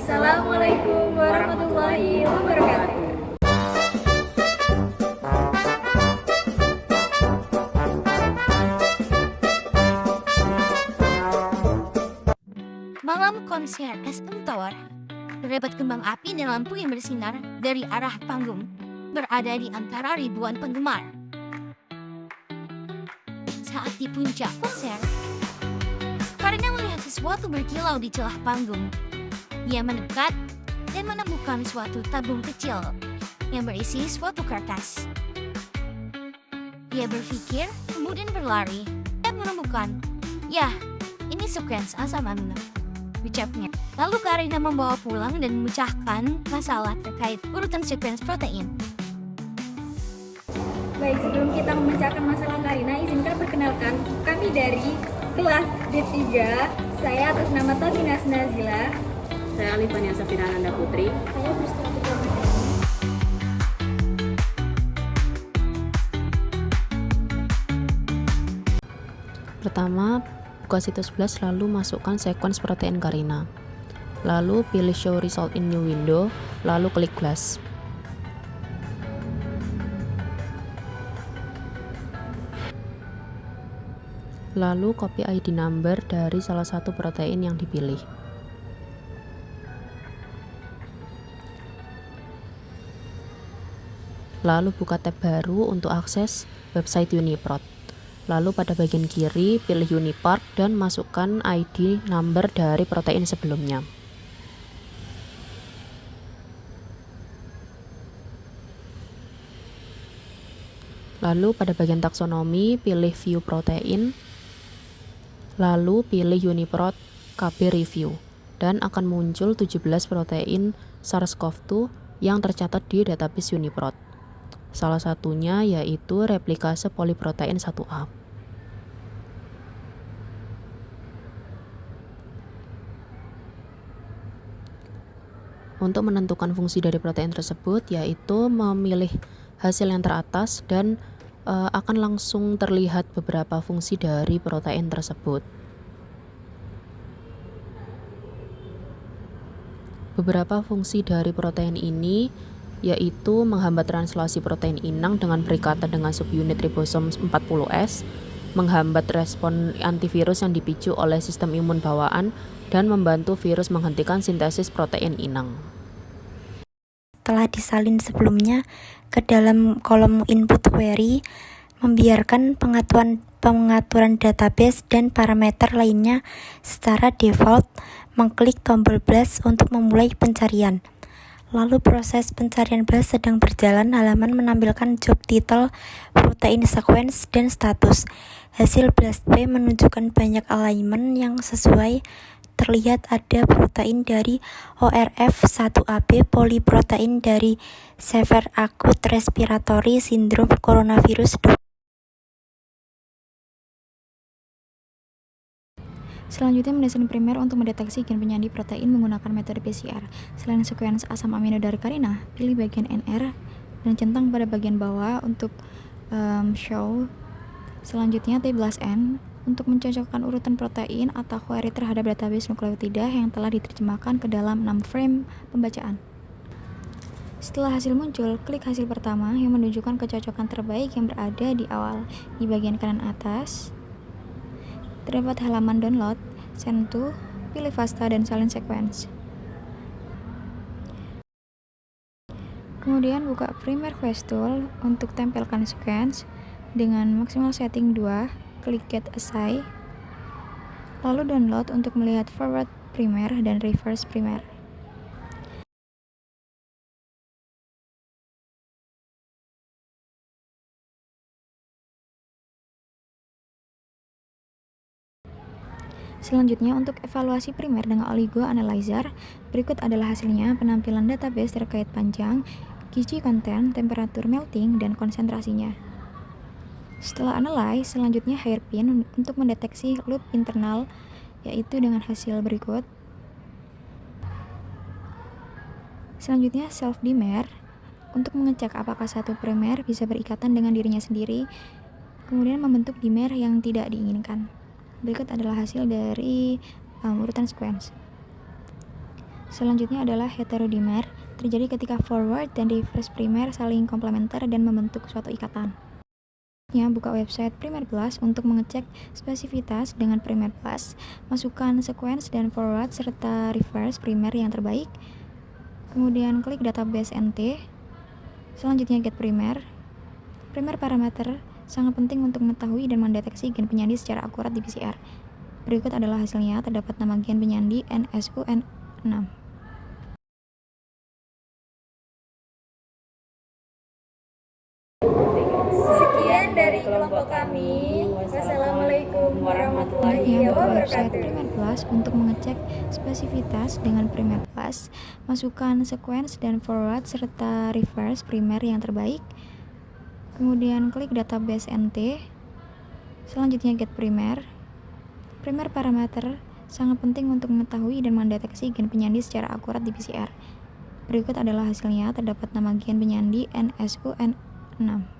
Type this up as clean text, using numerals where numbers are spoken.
Assalamualaikum warahmatullahi wabarakatuh. Malam konser SM Tower, terdapat kembang api dan lampu yang bersinar dari arah panggung, berada di antara ribuan penggemar. Saat di puncak konser, Karina melihat sesuatu berkilau di celah panggung. Ia mendekat dan menemukan suatu tabung kecil yang berisi suatu kertas. Ia berpikir, kemudian berlari dan menemukan, "Yah, ini sequence asam amino," ucapnya. Lalu Karina membawa pulang dan memecahkan masalah terkait urutan sequence protein. Baik, sebelum kita memecahkan masalah Karina, izinkan perkenalkan kami dari kelas D3. Saya atas nama Tabina Nazila. Saya Alifania Safira Ananda Putri. Saya berstatus Pertama, buka situs Blast lalu masukkan sequence protein Karina. Lalu pilih show result in new window, lalu klik Blast. Lalu copy ID number dari salah satu protein yang dipilih. Lalu buka tab baru untuk akses website Uniprot. Lalu pada bagian kiri pilih Unipark dan masukkan ID number dari protein sebelumnya. Lalu pada bagian taksonomi pilih View Protein. Lalu pilih Uniprot KB Review dan akan muncul 17 protein SARS-CoV-2 yang tercatat di database Uniprot. Salah satunya yaitu replikase poliprotein 1A. Untuk menentukan fungsi dari protein tersebut yaitu memilih hasil yang teratas dan akan langsung terlihat beberapa fungsi dari protein tersebut. Beberapa fungsi dari protein ini yaitu menghambat translasi protein inang dengan berikatan dengan subunit ribosom 40S, menghambat respon antivirus yang dipicu oleh sistem imun bawaan, dan membantu virus menghentikan sintesis protein inang. Telah disalin sebelumnya ke dalam kolom input query, membiarkan pengaturan database dan parameter lainnya secara default, mengklik tombol Blast untuk memulai pencarian. Lalu proses pencarian Blast sedang berjalan, halaman menampilkan job title, protein sequence, dan status. Hasil BLAST-P menunjukkan banyak alignment yang sesuai. Terlihat ada protein dari ORF1AB, poliprotein dari Severe Acute Respiratory Syndrome Coronavirus 2. Selanjutnya, mendesain primer untuk mendeteksi gen penyandi protein menggunakan metode PCR. Selain sequence asam amino dari Karina, pilih bagian NR dan centang pada bagian bawah untuk show. Selanjutnya, T+N untuk mencocokkan urutan protein atau query terhadap database nukleotida yang telah diterjemahkan ke dalam 6 frame pembacaan. Setelah hasil muncul, klik hasil pertama yang menunjukkan kecocokan terbaik yang berada di awal. Di bagian kanan atas, terdapat halaman download, send to, pilih FASTA dan salin sequence. Kemudian buka Primer Quest Tool untuk tempelkan sequence dengan maksimal setting 2, klik Get Assay. Lalu download untuk melihat forward primer dan reverse primer. Selanjutnya, untuk evaluasi primer dengan oligo analyzer, berikut adalah hasilnya: penampilan database terkait panjang, gizi konten, temperatur melting, dan konsentrasinya. Setelah analyze, selanjutnya hairpin untuk mendeteksi loop internal, yaitu dengan hasil berikut. Selanjutnya self-dimer untuk mengecek apakah satu primer bisa berikatan dengan dirinya sendiri, kemudian membentuk dimer yang tidak diinginkan. Berikut adalah hasil dari urutan sequence. Selanjutnya adalah heterodimer, terjadi ketika forward dan reverse primer saling komplementer dan membentuk suatu ikatan. Buka website Primer Plus untuk mengecek spesifitas dengan Primer Plus, masukkan sequence dan forward serta reverse primer yang terbaik, kemudian klik database NT, selanjutnya get primer. Primer parameter sangat penting untuk mengetahui dan mendeteksi gen penyandi secara akurat di PCR. Berikut adalah hasilnya, terdapat nama gen penyandi NSUN6. Sekian dari kelompok kami. Wassalamualaikum warahmatullahi Buka website wabarakatuh. Primer Plus untuk mengecek spesifitas dengan Primer Plus, masukkan sequence dan forward serta reverse primer yang terbaik, kemudian klik database NT, selanjutnya get primer. Primer parameter sangat penting untuk mengetahui dan mendeteksi gen penyandi secara akurat di PCR. Berikut adalah hasilnya, terdapat nama gen penyandi NSUN6.